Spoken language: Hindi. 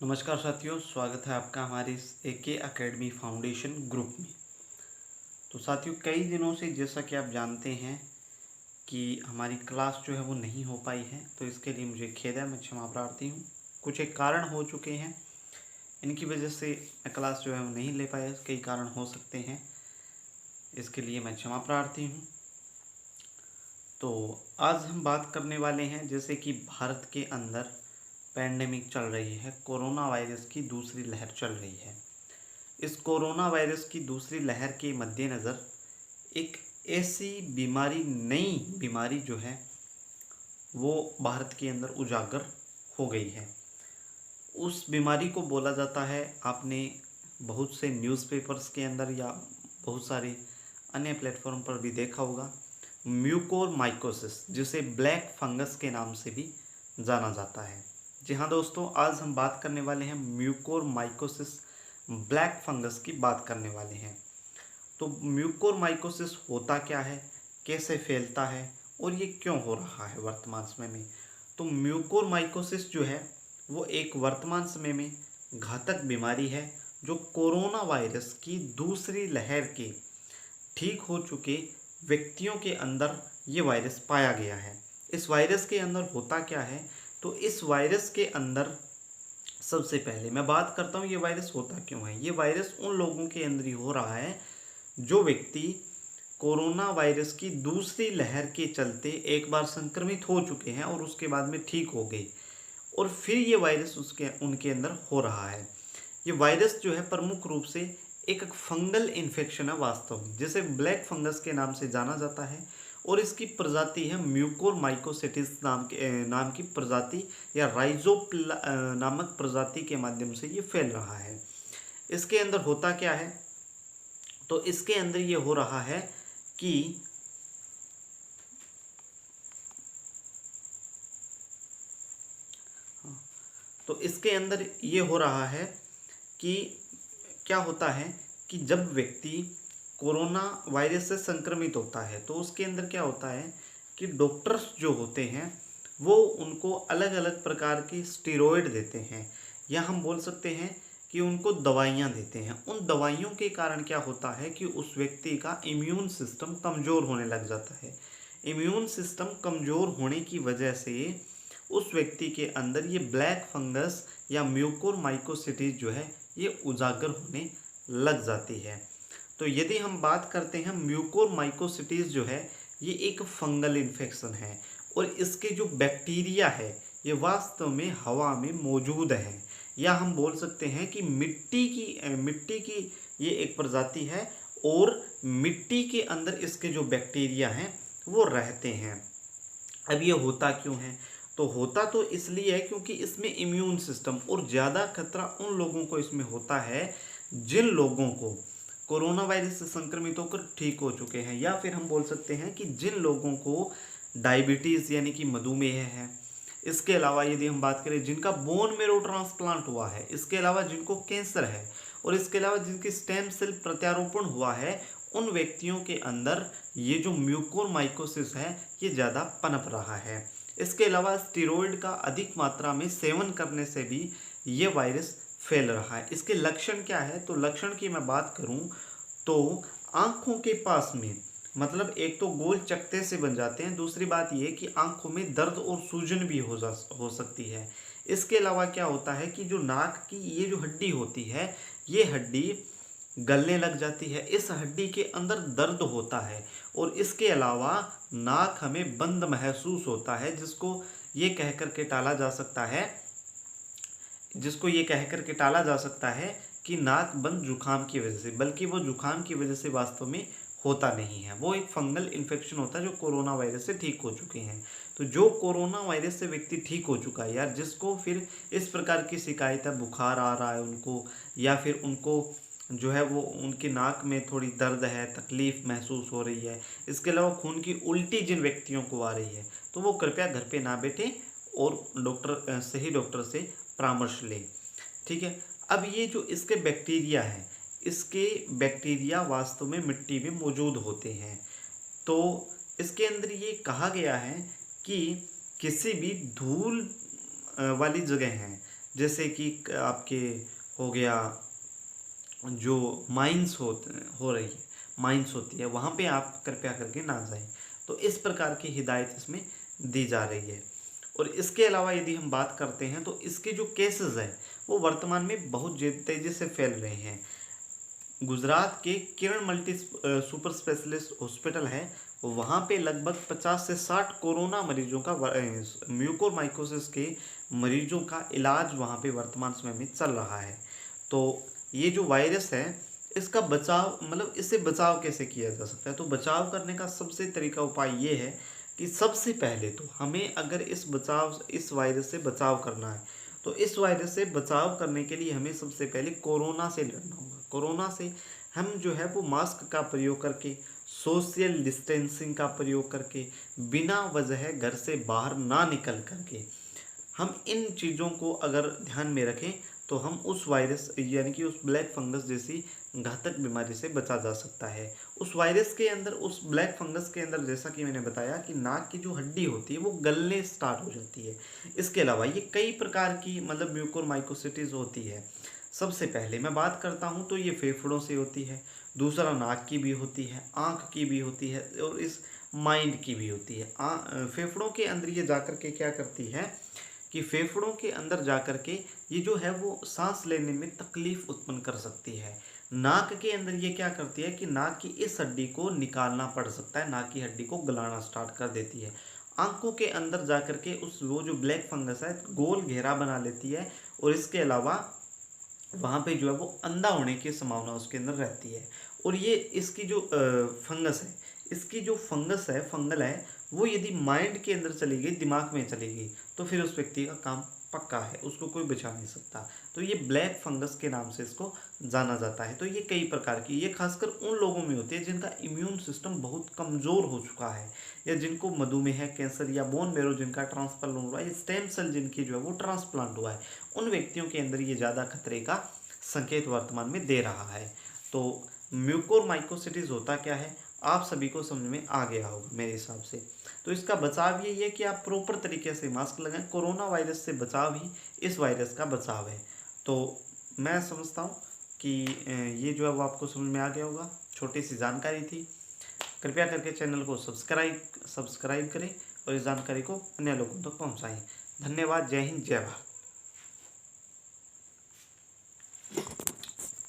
नमस्कार साथियों, स्वागत है आपका हमारे इस एके एकेडमी फाउंडेशन ग्रुप में। तो साथियों, कई दिनों से जैसा कि आप जानते हैं कि हमारी क्लास जो है वो नहीं हो पाई है, तो इसके लिए मुझे खेद है, मैं क्षमा प्रार्थी हूँ। कुछ एक कारण हो चुके हैं, इनकी वजह से मैं क्लास जो है वो नहीं ले पाया। कई कारण हो सकते हैं, इसके लिए मैं क्षमा प्रार्थी हूँ। तो आज हम बात करने वाले हैं जैसे कि भारत के अंदर पैंडेमिक चल रही है, कोरोना वायरस की दूसरी लहर चल रही है। इस कोरोना वायरस की दूसरी लहर के मद्देनज़र एक ऐसी बीमारी, नई बीमारी जो है वो भारत के अंदर उजागर हो गई है। उस बीमारी को बोला जाता है, आपने बहुत से न्यूज़पेपर्स के अंदर या बहुत सारे अन्य प्लेटफॉर्म पर भी देखा होगा, म्यूकोरमाइकोसिस, जिसे ब्लैक फंगस के नाम से भी जाना जाता है। जी हाँ दोस्तों, आज हम बात करने वाले हैं म्यूकोरमाइकोसिस, ब्लैक फंगस की बात करने वाले हैं। तो म्यूकोरमाइकोसिस होता क्या है, कैसे फैलता है और ये क्यों हो रहा है वर्तमान समय में। तो म्यूकोरमाइकोसिस जो है वो एक वर्तमान समय में घातक बीमारी है, जो कोरोना वायरस की दूसरी लहर के ठीक हो चुके व्यक्तियों के अंदर ये वायरस पाया गया है। इस वायरस के अंदर होता क्या है, तो इस वायरस के अंदर सबसे पहले मैं बात करता हूँ ये वायरस होता क्यों है। ये वायरस उन लोगों के अंदर ही हो रहा है जो व्यक्ति कोरोना वायरस की दूसरी लहर के चलते एक बार संक्रमित हो चुके हैं और उसके बाद में ठीक हो गए, और फिर ये वायरस उसके उनके अंदर हो रहा है। ये वायरस जो है प्रमुख रूप से एक फंगल इन्फेक्शन है वास्तव में, जिसे ब्लैक फंगस के नाम से जाना जाता है, और इसकी प्रजाति है म्यूकोरमाइकोसिटिस नाम की प्रजाति, या राइजोप्ला नामक प्रजाति के माध्यम से ये फैल रहा है। इसके अंदर होता क्या है, तो इसके अंदर ये हो रहा है कि तो इसके अंदर ये हो रहा है कि क्या होता है कि जब व्यक्ति कोरोना वायरस से संक्रमित होता है तो उसके अंदर क्या होता है कि डॉक्टर्स जो होते हैं वो उनको अलग अलग प्रकार की स्टेरॉयड देते हैं, या हम बोल सकते हैं कि उनको दवाइयाँ देते हैं। उन दवाइयों के कारण क्या होता है कि उस व्यक्ति का इम्यून सिस्टम कमज़ोर होने लग जाता है। इम्यून सिस्टम कमज़ोर होने की वजह से उस व्यक्ति के अंदर ये ब्लैक फंगस या म्यूकोरमाइकोसिटिस जो है ये उजागर होने लग जाती है। तो यदि हम बात करते हैं, म्यूकोरमाइकोसिटिस जो है ये एक फंगल इन्फेक्शन है, और इसके जो बैक्टीरिया है ये वास्तव में हवा में मौजूद है, या हम बोल सकते हैं कि मिट्टी की ये एक प्रजाति है, और मिट्टी के अंदर इसके जो बैक्टीरिया हैं वो रहते हैं। अब ये होता क्यों है, तो होता तो इसलिए है क्योंकि इसमें इम्यून सिस्टम, और ज़्यादा खतरा उन लोगों को इसमें होता है जिन लोगों को कोरोना वायरस से संक्रमित होकर ठीक हो चुके हैं, या फिर हम बोल सकते हैं कि जिन लोगों को डायबिटीज़ यानी कि मधुमेह है। इसके अलावा यदि हम बात करें जिनका बोन मेरो ट्रांसप्लांट हुआ है, इसके अलावा जिनको कैंसर है, और इसके अलावा जिनकी स्टेम सेल प्रत्यारोपण हुआ है, उन व्यक्तियों के अंदर ये जो म्यूकोरमाइकोसिस है ये ज़्यादा पनप रहा है। इसके अलावा स्टेरॉयड का अधिक मात्रा में सेवन करने से भी ये वायरस फैल रहा है। इसके लक्षण क्या है, तो लक्षण की मैं बात करूं तो आँखों के पास में, मतलब एक तो गोल चकत्ते से बन जाते हैं, दूसरी बात ये कि आँखों में दर्द और सूजन भी हो सकती है। इसके अलावा क्या होता है कि जो नाक की ये जो हड्डी होती है, ये हड्डी गलने लग जाती है, इस हड्डी के अंदर दर्द होता है, और इसके अलावा नाक हमें बंद महसूस होता है, जिसको ये कह कर के टाला जा सकता है कि नाक बंद जुकाम की वजह से, बल्कि वो जुकाम की वजह से वास्तव में होता नहीं है, वो एक फंगल इन्फेक्शन होता है जो कोरोना वायरस से ठीक हो चुके हैं। तो जो कोरोना वायरस से व्यक्ति ठीक हो चुका है यार, जिसको फिर इस प्रकार की शिकायत है, बुखार आ रहा है उनको, या फिर उनको जो है वो उनकी नाक में थोड़ी दर्द है, तकलीफ़ महसूस हो रही है, इसके अलावा खून की उल्टी जिन व्यक्तियों को आ रही है, तो वो कृपया घर पे ना बैठे और सही डॉक्टर से परामर्श लें। ठीक है। अब ये जो इसके बैक्टीरिया हैं, इसके बैक्टीरिया वास्तव में मिट्टी में मौजूद होते हैं। तो इसके अंदर ये कहा गया है कि किसी भी धूल वाली जगह हैं, जैसे कि आपके हो गया जो माइंस हो रही है, माइंस होती है, वहाँ पे आप कृपया करके ना जाएं। तो इस प्रकार की हिदायत इसमें दी जा रही है। और इसके अलावा यदि हम बात करते हैं तो इसके जो केसेस हैं वो वर्तमान में बहुत तेज़ी से फैल रहे हैं। गुजरात के किरण मल्टी सुपर स्पेशलिस्ट हॉस्पिटल है, वहाँ पे लगभग 50 से 60 कोरोना मरीजों का म्यूकोरमाइकोसिस के मरीजों का इलाज वहाँ पे वर्तमान समय में चल रहा है। तो ये जो वायरस है इसका बचाव, मतलब इससे बचाव कैसे किया जा सकता है, तो बचाव करने का सबसे तरीका उपाय ये है कि सबसे पहले तो हमें अगर इस वायरस से बचाव करना है तो इस वायरस से बचाव करने के लिए हमें सबसे पहले कोरोना से लड़ना होगा। कोरोना से हम जो है वो मास्क का प्रयोग करके, सोशल डिस्टेंसिंग का प्रयोग करके, बिना वजह घर से बाहर ना निकल करके हम इन चीज़ों को अगर ध्यान में रखें तो हम उस वायरस यानी कि उस ब्लैक फंगस जैसी घातक बीमारी से बचा जा सकता है। उस वायरस के अंदर, उस ब्लैक फंगस के अंदर, जैसा कि मैंने बताया कि नाक की जो हड्डी होती है वो गलने स्टार्ट हो जाती है। इसके अलावा ये कई प्रकार की मतलब म्यूकोरमाइकोसिटीज़ होती है। सबसे पहले मैं बात करता हूँ तो ये फेफड़ों से होती है, दूसरा नाक की भी होती है, आँख की भी होती है और इस माइंड की भी होती है। फेफड़ों के अंदर ये जाकर के क्या करती है कि फेफड़ों के अंदर जाकर के ये जो है वो सांस लेने में तकलीफ उत्पन्न कर सकती है। नाक के अंदर ये क्या करती है कि नाक की इस हड्डी को निकालना पड़ सकता है, नाक की हड्डी को गलाना स्टार्ट कर देती है। आंखों के अंदर जाकर के वो जो ब्लैक फंगस है गोल घेरा बना लेती है और इसके अलावा वहाँ पे जो है वो अंधा होने की संभावना उसके अंदर रहती है। और ये इसकी जो फंगस है, इसकी जो फंगल है वो यदि माइंड के अंदर चली गई, दिमाग में चली गई, तो फिर उस व्यक्ति का काम पक्का है, उसको कोई बचा नहीं सकता। तो ये ब्लैक फंगस के नाम से इसको जाना जाता है। तो ये कई प्रकार की, ये खासकर उन लोगों में होती है जिनका इम्यून सिस्टम बहुत कमज़ोर हो चुका है, या जिनको मधुमेह, कैंसर या बोन मैरो जिनका ट्रांसप्लांट हुआ है, स्टेम सेल जिनकी जो है वो ट्रांसप्लांट हुआ है, उन व्यक्तियों के अंदर ये ज़्यादा खतरे का संकेत वर्तमान में दे रहा है। तो म्यूकोरमाइकोसिटीज़ होता क्या है आप सभी को समझ में आ गया होगा मेरे हिसाब से। तो इसका बचाव यही है कि आप प्रॉपर तरीके से मास्क लगाएं। कोरोना वायरस से बचाव ही इस वायरस का बचाव है। तो मैं समझता हूँ कि ये जो है वो आपको समझ में आ गया होगा। छोटी सी जानकारी थी, कृपया करके चैनल को सब्सक्राइब करें और इस जानकारी को अन्य लोगों तक पहुँचाएँ। धन्यवाद। जय हिंद, जय भारत।